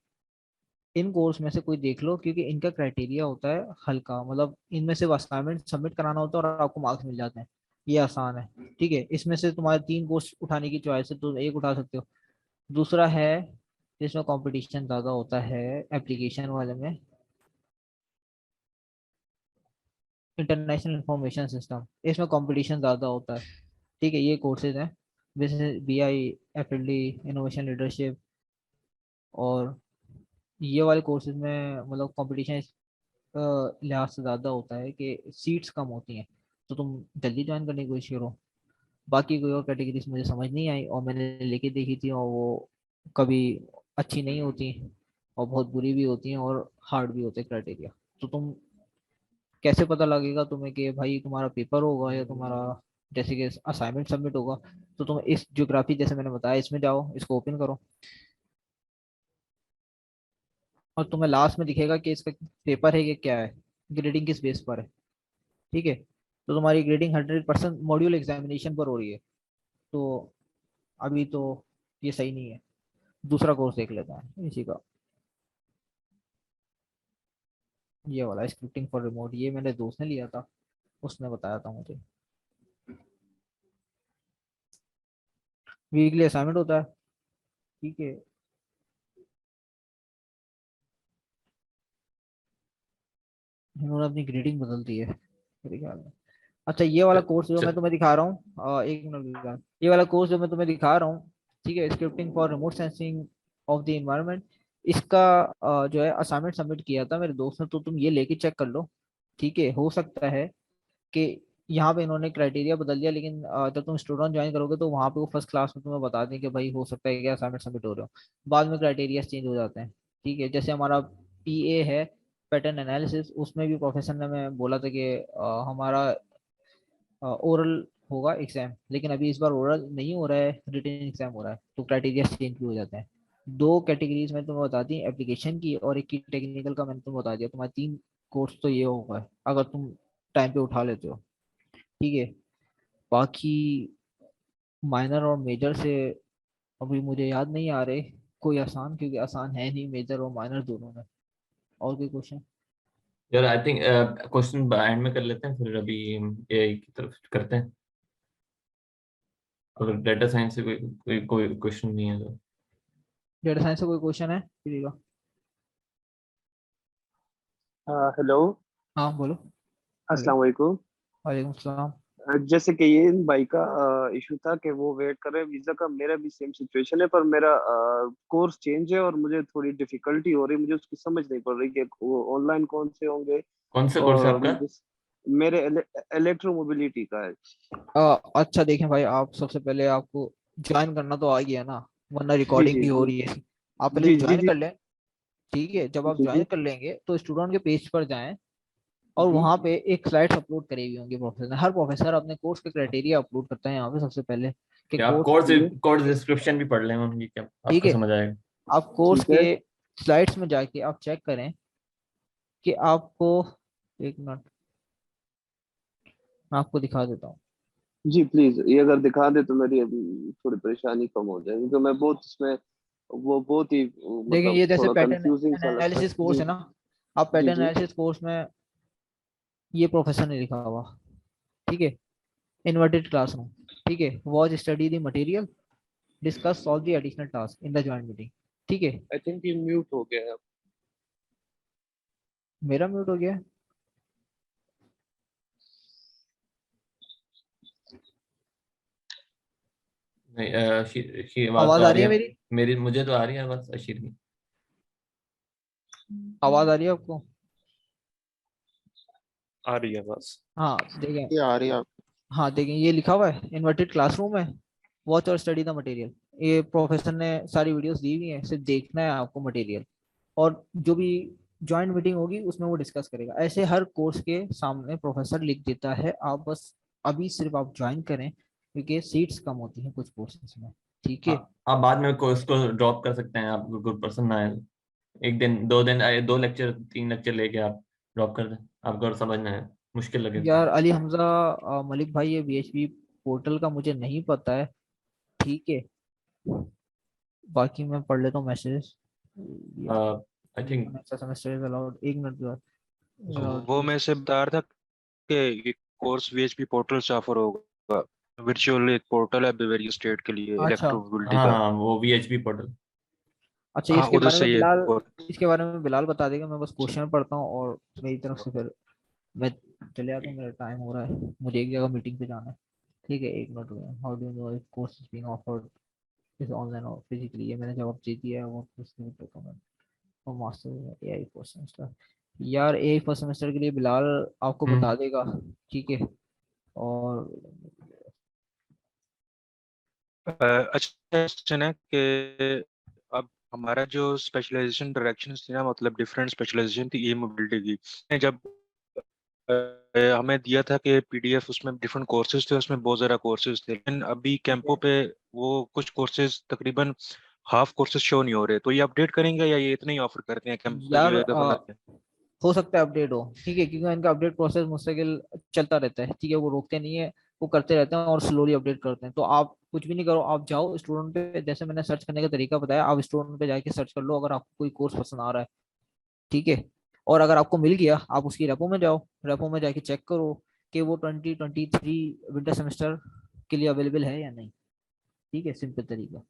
इन कोर्स में से कोई देख लो, क्योंकि इनका क्राइटेरिया होता है हल्का, मतलब इनमें से असाइनमेंट सबमिट कराना होता है और आपको मार्क्स मिल जाते हैं, ये आसान है, ठीक है। इसमें से तुम्हारे 3 कोर्स उठाने की चॉइस है, तो एक उठा सकते हो। दूसरा है जिसमें कंपटीशन ज़्यादा होता है, एप्लीकेशन वाले में, इंटरनेशनल इंफॉर्मेशन सिस्टम, इसमें कंपटीशन ज़्यादा होता है, ठीक है। ये कोर्सेज हैं, business BI, FLD, innovation leadership. और ये वाले कोर्सेज में मतलब कंपटीशन इस लिहाज से ज़्यादा होता है कि सीट्स कम होती हैं, तो तुम जल्दी ज्वाइन करने की कोशिश करो। बाकी कोई और कैटेगरीज मुझे समझ नहीं आई, और मैंने लेके देखी थी, और वो कभी अच्छी नहीं होती, और बहुत बुरी भी होती हैं, और हार्ड भी होते क्राइटेरिया। तो तुम कैसे पता लगेगा तुम्हें कि भाई तुम्हारा पेपर होगा या तुम्हारा जैसे कि असाइनमेंट सबमिट होगा? तो तुम इस ज्योग्राफी जैसे मैंने बताया इसमें जाओ, इसको ओपन करो, और तुम्हें लास्ट में दिखेगा कि इसका पेपर है कि क्या है, ग्रेडिंग किस बेस पर है, ठीक है। तो तुम्हारी ग्रेडिंग 100% मॉड्यूल एग्जामिनेशन पर हो रही है, तो अभी तो ये सही नहीं है। दूसरा कोर्स देख लेते हैं इसी का, ये वाला स्क्रिप्टिंग फॉर रिमोट, ये मेरे दोस्त ने लिया था, उसने बताया था मुझे। वीकली असाइनमेंट होता है, ठीक है। इन्होंने अपनी ग्रेडिंग बदल दी है मेरे ख्याल में। अच्छा, ये वाला कोर्स जो मैं तुम्हें दिखा रहा हूँ, एक मिनट रुक जाओ। ये वाला कोर्स जो मैं तुम्हें दिखा रहा हूँ, ठीक है, scripting for remote sensing of the environment, इसका जो है असाइनमेंट सबमिट किया था मेरे दोस्त ने, तो तुम ये लेके चेक कर लो, ठीक है। हो सकता है कि यहाँ पे इन्होंने क्राइटेरिया बदल दिया, लेकिन जब तुम स्टूडेंट ज्वाइन करोगे तो वहाँ पे वो फर्स्ट क्लास में तुम्हें बता दें कि भाई हो सकता है कि असाइनमेंट सबमिट हो रहे हो, बाद में क्राइटेरिया चेंज हो जाते हैं, ठीक है। जैसे हमारा PA है, पैटर्न एनालिसिस, उसमें भी प्रोफेसर ने मैं बोला था कि हमारा ओरल होगा एग्जाम, लेकिन अभी इस बार ओरल नहीं हो रहा है, रिटन एग्जाम हो रहा है, तो क्राइटेरिया चेंज भी हो जाते हैं। 2 कैटेगरीज में तुम्हें बता दी, एप्लीकेशन की और एक की टेक्निकल का, मैंने तुम्हें बता दिया। तुम्हारे 3 कोर्स तो ये होगा अगर तुम टाइम पे उठा लेते हो, ठीक है। बाकी माइनर और मेजर से अभी मुझे याद नहीं आ रहे कोई आसान, क्योंकि आसान है नहीं मेजर और माइनर दोनों में। और कोई क्वेश्चन? यार आई थिंक क्वेश्चन एंड में कर लेते हैं, फिर अभी AI की तरफ करते हैं, अगर डेटा साइंस से कोई क्वेश्चन नहीं है तो। डेटा साइंस से कोई क्वेश्चन है किसी का? हेलो। हाँ बोलो। अस्सलाम हेलो, वालेकुम। वालेकुम सलाम। जैसे कि ये इन भाई का इशू था कि वो वेट कर रहे हैं वीजा का, मेरा भी सेम सिचुएशन है, पर मेरा कोर्स चेंज है और मुझे थोड़ी डिफिकल्टी हो रही है, मुझे उसकी समझ नहीं पड़ रही कि वो ऑनलाइन कौन से होंगे। कौन सा कोर्स है और आपका? मुझे मेरे इलेक्ट्रोमोबिलिटी का है। अच्छा देखें भाई, आप सबसे पहले आपको ज्वाइन करना तो आ गया ना, वरना जी रिकॉर्डिंग जी भी हो जी रही है। आप पहले जी जी ज्वाइन जी कर लें, ठीक है। जब आप जी ज्वाइन जी कर लेंगे तो स्टूडेंट के पेज पर जाएं, और जी वहाँ पे एक स्लाइड्स अपलोड करी हुई होंगी प्रोफेसर ने। हर प्रोफेसर अपने कोर्स के क्राइटेरिया अपलोड करता है यहाँ पे सबसे पहले, कि क्या आप कोर्स, कोर्स जी कोर्स डिस्क्रिप्शन भी पढ़ लें उनकी, क्या ठीक आपको है। समझ आएगा? आप कोर्स ठीक के है। स्लाइड्स में जाके आप चेक करें कि आपको, एक मिनट मैं आपको दिखा देता हूँ। जी प्लीज, ये अगर दिखा दे तो मेरी अभी थोड़ी परेशानी कम हो जाएगी, क्योंकि मैं बहुत इसमें वो बहुत ही देखें, मतलब ये जैसे थोड़ा पैटर्न कंफ्यूजिंग सा लगता है। एनालिसिस कोर्स जी है ना, आप जी पैटर्न जी एनालिसिस कोर्स में ये प्रोफेसर ने लिखा हुआ, ठीक है, इन्वर्टेड क्लासरूम, ठीक है, watch study the material, discuss solve the additional task in the joint meeting, ठीक है। आई थिंक ये म्यूट हो गया है। मेरा म्यूट हो गया है? नहीं, शीर की आवाज तो आवाज आ आ रही रही है है। मेरी? मेरी मुझे तो आ रही है आवाज अशीर की। आवाज आ रही है आपको? आ रही है बस। हाँ देखें, ये आ रही है आप। हाँ देखें, ये लिखा हुआ है इन्वर्टेड क्लासरूम है, वॉच और स्टडी द मटेरियल। ये प्रोफेसर ने सारी वीडियोस दी हुई हैं, सिर्फ देखना है आपको मटेरियल, और जो भी ज्वाइंट मीटिंग होगी उसमें वो डिस्कस करेगा। ऐसे हर कोर्स के सामने प्रोफेसर लिख देता है, आप बस अभी सिर्फ आप ज्वाइन करें, क्योंकि सीट्स कम होती हैं कुछ कोर्सेज में, ठीक है। आप बाद में उसको ड्रॉप कर सकते हैं, आप गुड पर्सन ना है, एक दिन 2 दिन 2 लेक्चर 3 लेक्चर लेके आप ड्रॉप कर दें, आपको और समझ ना है। मुश्किल लगे। यार अली हमजा मलिक भाई, ये बीएचपी पोर्टल का मुझे नहीं पता है, ठीक है। बाकी मैं पढ़ लेता हूँ message. I think semester is allowed, एक मिनट बाद। वो मैं से बता रहा था कि ये कोर्स वीएचपी पोर्टल से ऑफर होगा। वर्चुअल एक पोर्टल है बिवेरियो स्टेट के लिए अच्छा इलेक्ट्रोमोबिलिटी हाँ का। हाँ वो वीएचपी पोर्टल। अच्छा, हाँ इसके उधर बारे से में ये बिलाल, कोर्स। इसके बारे में बिलाल बता देगा। मैं बस क्वेश्चन पढ़ता हूँ और मेरी तरफ से फिर मैं चले आता हूँ, मेरा टाइम हो रहा है, मुझे एक जगह मीटिंग पे जाना है। ठीक है, एक मिनट हुआ। How do you know if course is being offered is online और फिजिकली? ये मैंने जवाब दे दिया है। वो रिकमेंड और मास्टर एआई फर्स्ट सेमेस्टर। यार एआई फर्स्ट सेमेस्टर के लिए बिलाल आपको बता देगा, ठीक है। और अच्छा क्वेश्चन है कि अब हमारा जो स्पेशलाइजेशन डायरेक्शन थी ना, मतलब डिफरेंट स्पेशलाइजेशन थी ई मोबिलिटी की। जब हमें दिया था कि पीडीएफ, उसमें डिफरेंट कोर्सेज थे, उसमें बहुत ज़्यादा कोर्सेज थे, लेकिन अभी कैंपो पे वो कुछ कोर्सेज तकरीबन हाफ कोर्सेज शो नहीं हो रहे। तो ये अपडेट करेंगे या ये इतने ही ऑफर करते हैं कैंपो पे जो यार एक दफ़ा करते हैं? हो सकता है अपडेट हो, ठीक है, क्योंकि इनका अपडेट प्रोसेस मुस्तकिल चलता रहता है, ठीक है। वो रोकते नहीं है, वो करते रहते हैं और स्लोली अपडेट करते हैं। तो आप कुछ भी नहीं करो, आप जाओ स्टूडेंट पे, जैसे मैंने सर्च करने का तरीका बताया, आप स्टूडेंट पे जाके सर्च कर लो अगर आपको कोई कोर्स पसंद आ रहा है, ठीक है। और अगर आपको मिल गया, आप उसकी रेपो में जाओ, रेपो में जाके चेक करो कि वो 2023 विंटर सेमेस्टर के लिए अवेलेबल है या नहीं, ठीक है। सिंपल तरीका।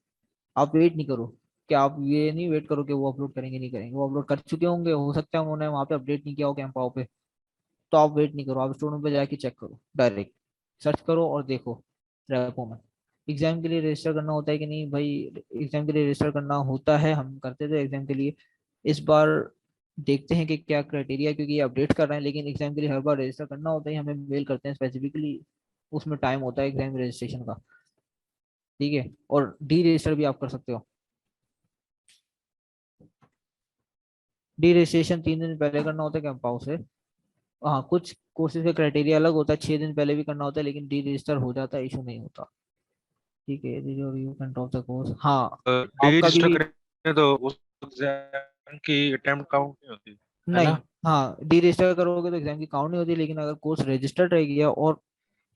आप वेट नहीं करो, कि आप ये नहीं वेट करो कि वो अपलोड करेंगे नहीं करेंगे, वो अपलोड कर चुके होंगे, हो सकता है उन्होंने वहाँ पे अपडेट नहीं किया हो कैंपाओ पे। तो आप वेट नहीं करो, आप स्टूडेंट पे जाके चेक करो, डायरेक्ट सर्च करो और देखो रेपो में। एग्जाम के लिए रजिस्टर करना होता है कि नहीं भाई? एग्जाम के लिए रजिस्टर करना होता है, हम करते थे एग्जाम के लिए। इस बार देखते हैं कि क्या क्राइटेरिया, क्योंकि ये अपडेट कर रहे हैं, लेकिन एग्जाम के लिए हर बार रजिस्टर करना होता है, हमें मेल करते हैं स्पेसिफिकली, उसमें टाइम होता है एग्जाम रजिस्ट्रेशन का, ठीक है। और डी रजिस्टर भी आप कर सकते हो। डी रजिस्ट्रेशन 3 दिन पहले करना होता है कैंपाओ से। हाँ, कुछ कोर्सेज का क्राइटेरिया अलग होता है, 6 दिन पहले भी करना होता है, लेकिन डी रजिस्टर हो जाता है, इशू नहीं होता, ठीक है। Review content of the course, हाँ। डी आप कभी रजिस्टर भी करें तो उस एग्जाम की अटेम्प्ट काउंट नहीं होती, है नहीं, ना? हाँ, डी रजिस्टर करोगे तो एग्जाम की काउंट नहीं होती, लेकिन अगर कोर्स रजिस्टर्ड रह गया और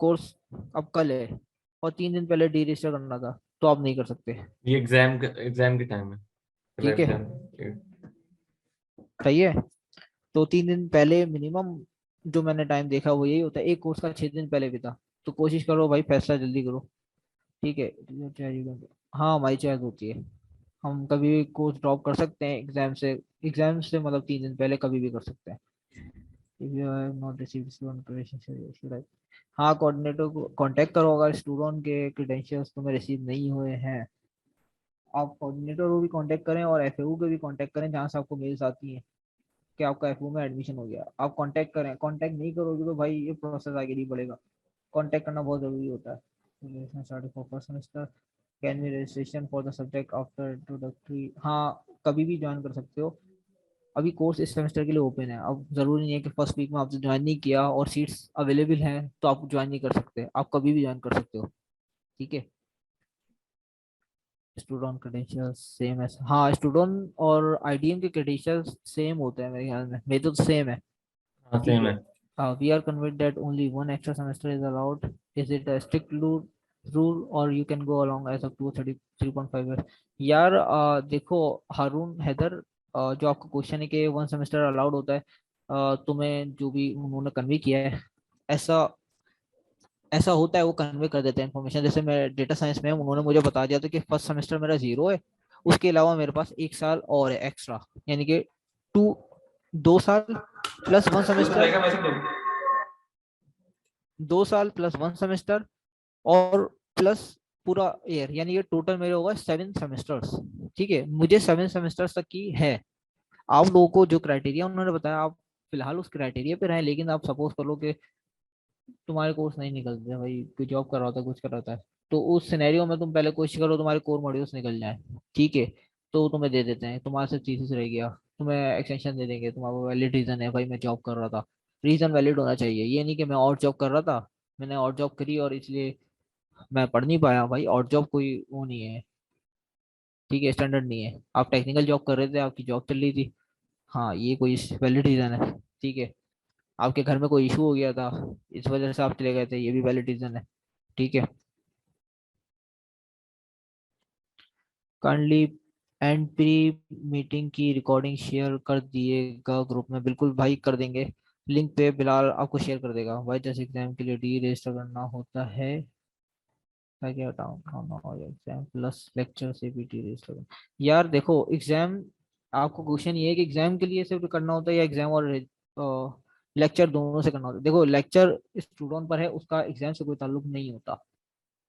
कोर्स अब कल है और 3 दिन पहले डी रजिस्टर करना था, तो आप नहीं कर सकते, ये एग्जाम के टाइम है, ठीक है। एग्जाम। सही है। तो 3 दिन पहले मिनिमम जो मैंने टाइम देखा वो यही होता है, एक कोर्स का 6 दिन पहले भी था। तो कोशिश करो भाई, फैसला जल्दी करो, ठीक है। हाँ, हमारी चॉइस होती है, हम कभी भी कोर्स ड्रॉप कर सकते हैं एग्जाम से मतलब 3 दिन पहले कभी भी कर सकते हैं। If you have not received student credentials, should I? हाँ, कोऑर्डिनेटर को कांटेक्ट करो अगर स्टूडेंट के क्रेडेंशियल्स तुम्हें रिसीव नहीं हुए हैं। आप कोऑर्डिनेटर को भी कांटेक्ट करें और एफएयू को भी कांटेक्ट करें, जहाँ से आपको मेल्स आती हैं कि आपका एफएयू में एडमिशन हो गया। आप कांटेक्ट करें, कांटेक्ट नहीं करोगे तो भाई ये प्रोसेस आगे नहीं बढ़ेगा। कांटेक्ट करना बहुत जरूरी होता है। Starting for first semester, can be registration for the subject after introductory. हाँ, कभी भी ज्वाइन कर सकते हो। अभी कोर्स इस सेमेस्टर के लिए ओपन है, अब जरूरी नहीं है कि फर्स्ट वीक में आपने ज्वाइन नहीं किया और सीट्स अवेलेबल हैं तो आप ज्वाइन नहीं कर सकते, आप कभी भी ज्वाइन कर सकते हो, ठीक है। स्टूडेंट क्रेडेंशियल्स सेम है, हाँ, स्टूडेंट और आईडीएम के क्रेडेंशियल्स सेम होते हैं मेरे ख्याल में, मेरे तो सेम है, हाँ ठीक सेम है। है। We are convinced that only one extra semester is allowed, is it a strict rule or you can go along as up to 33.5 year? यार देखो हारून हैदर, जो आपका क्वेश्चन है कि 1 सेमेस्टर अलाउड होता है, तुम्हें जो भी उन्होंने कन्वे किया है, ऐसा ऐसा होता है, वो कन्वे कर देते हैं इन्फॉर्मेशन। जैसे मैं डेटा साइंस में हूं, उन्होंने मुझे बता दिया था कि फर्स्ट सेमेस्टर मेरा 0 है, उसके अलावा मेरे पास 1 साल और है एक्स्ट्रा, यानी कि 2 साल प्लस 1 सेमेस्टर, 2 साल प्लस 1 सेमेस्टर और प्लस पूरा ईयर, यानी ये टोटल मेरे होगा 7 सेमेस्टर्स, ठीक है। मुझे 7 सेमेस्टर्स तक की है। आप लोगों को जो क्राइटेरिया उन्होंने बताया, आप फिलहाल उस क्राइटेरिया पे रहे, लेकिन आप सपोज कर लो कि तुम्हारे कोर्स नहीं निकलते भाई, कोई जॉब कर रहा होता है, कुछ कर रहा होता है, तो उस सिनेरियो में तुम पहले कोशिश करो तुम्हारे कोर मॉड्यूल्स निकल जाए, ठीक है। तो तुम्हें दे देते हैं, तुम्हारे से थीसिस रह गया, तुम्हें एक्सटेंशन दे देंगे, तुम्हारा वैलिड रीजन है भाई मैं जॉब कर रहा था। रीजन वैलिड होना चाहिए, ये नहीं कि मैं और जॉब कर रहा था, मैंने और जॉब करी और इसलिए मैं पढ़ नहीं पाया। भाई और जॉब कोई वो नहीं है, ठीक है, स्टैंडर्ड नहीं है। आप टेक्निकल जॉब कर रहे थे, आपकी जॉब चल रही थी, हाँ, ये कोई वैलिड रीजन है, ठीक है। आपके घर में कोई इशू हो गया था, इस वजह से आप चले गए थे, ये भी वैलिड रीजन है। ठीक है। काइंडली एंड प्री मीटिंग की रिकॉर्डिंग शेयर कर दिएगा ग्रुप में। बिल्कुल भाई कर देंगे, लिंक पे बिलाल आपको शेयर कर देगा। भाई जैसे एग्जाम के लिए डी रजिस्टर करना होता है, ताकि हटाओ एग्जाम प्लस लेक्चर से भी डी रजिस्टर करना। यार देखो एग्जाम, आपको क्वेश्चन ये है कि एग्जाम के लिए सिर्फ करना होता है या एग्जाम और लेक्चर दोनों से करना होता है? देखो लेक्चर स्टूडेंट पर है, उसका एग्जाम से कोई ताल्लुक नहीं होता।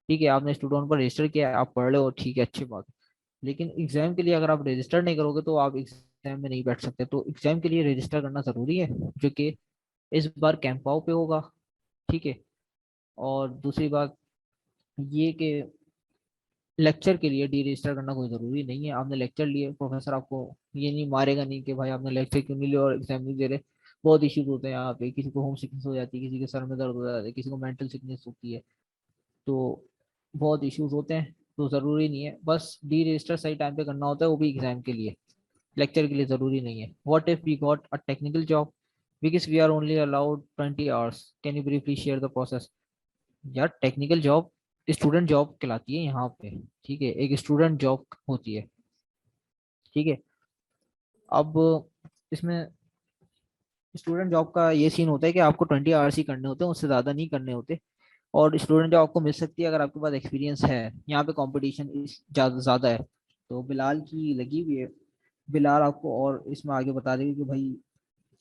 ठीक है, आपने स्टूडेंट पर रजिस्टर किया है, आप पढ़ रहे हो, ठीक है, अच्छी बात है। लेकिन एग्जाम के लिए अगर आप रजिस्टर नहीं करोगे तो आप एग्जाम में नहीं बैठ सकते। तो एग्जाम के लिए रजिस्टर करना जरूरी है, जो कि इस बार कैंपाओ पे होगा। ठीक है। और दूसरी बात ये कि लेक्चर के लिए डी रजिस्टर करना कोई जरूरी नहीं है। आपने लेक्चर लिए, प्रोफेसर आपको ये नहीं मारेगा नहीं कि भाई आपने लेक्चर क्यों नहीं लिया और एग्जाम नहीं दे रहे। बहुत इश्यूज होते हैं यहाँ पे, किसी को होम सिकनेस हो जाती है, किसी के सर में दर्द हो जाता है, किसी को मेंटल सिकनेस होती है, तो बहुत इश्यूज होते हैं। तो जरूरी नहीं है, बस डी रजिस्टर सही टाइम पे करना होता है, वो भी एग्जाम के लिए, लेक्चर के लिए जरूरी नहीं है। What if we got a technical job because we are only allowed 20 hours, can you briefly share the process? यार टेक्निकल जॉब स्टूडेंट जॉब कहलाती है यहाँ पे। ठीक है, एक स्टूडेंट जॉब होती है। ठीक है। अब इसमें स्टूडेंट जॉब का ये सीन होता है कि आपको 20 आवर्स ही करने होते हैं, उससे ज़्यादा नहीं करने होते। और स्टूडेंट जॉब आपको मिल सकती है अगर आपके पास एक्सपीरियंस है। यहाँ पे कंपटीशन ज़्यादा ज़्यादा है। तो बिलाल की लगी हुई है, बिलाल आपको और इसमें आगे बता देगा कि भाई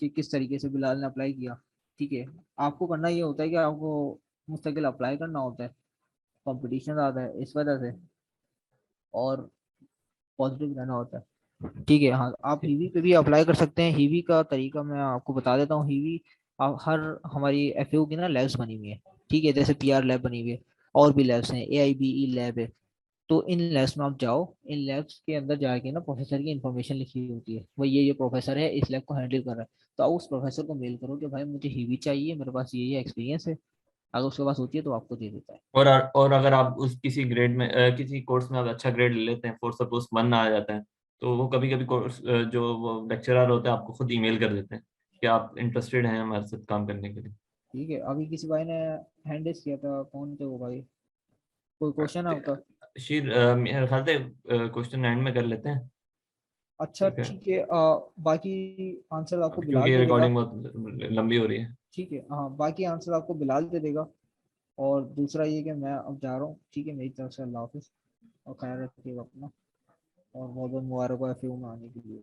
कि किस तरीके से बिलाल ने अप्लाई किया। ठीक है। आपको करना ये होता है कि आपको मुस्तकिल अप्लाई करना होता है, कंपटीशन ज़्यादा है इस वजह से, और पॉजिटिव रहना होता है। ठीक है। हाँ, आप हीवी पे भी अप्लाई कर सकते हैं। हीवी का तरीका मैं आपको बता देता हूँ। हीवी हर हमारी एफएयू की ना लैब्स बनी हुई है। ठीक है, जैसे पीआर लैब बनी हुई है, और भी लैब्स हैं, एआईबीई लैब है। तो इन लैब्स में आप जाओ, इन लैब्स के अंदर जाके ना प्रोफेसर की इन्फॉर्मेशन लिखी होती है, वो ये प्रोफेसर है, इस लैब को हैंडल कर रहा है। तो आप उस प्रोफेसर को मेल करो कि भाई मुझे हीवी चाहिए, मेरे पास ये एक्सपीरियंस है। अगर उसके पास होती है तो आपको दे देता है। और अगर आप उस किसी ग्रेड में किसी कोर्स में आप अच्छा ग्रेड ले लेते हैं, फॉर सपोज मन ना आ जाता है, तो वो कभी कभी कोर्स जो वो लेक्चरर होते हैं आपको खुद ईमेल कर देते हैं कि आप इंटरेस्टेड हैं हमारे साथ काम करने के लिए। ठीक है, अभी किसी भाई ने हैंड रेस किया था, कौन थे वो भाई? कोई क्वेश्चन है आपका? शीर मेरे ख्याल से क्वेश्चन एंड में कर लेते हैं। अच्छा ठीक है, ठीक है। बाकी आंसर आपको बिलाल क्योंकि दे देगा। रिकॉर्डिंग बहुत लंबी हो रही है। ठीक है, हाँ, बाकी आंसर आपको बिलाल दे देगा। और दूसरा ये कि मैं अब जा रहा हूँ। ठीक है, मेरी तरफ से अल्लाह हाफिज़, और ख्याल रखिएगा अपना, और बहुत बहुत मुबारक हो एफयू में आने के लिए।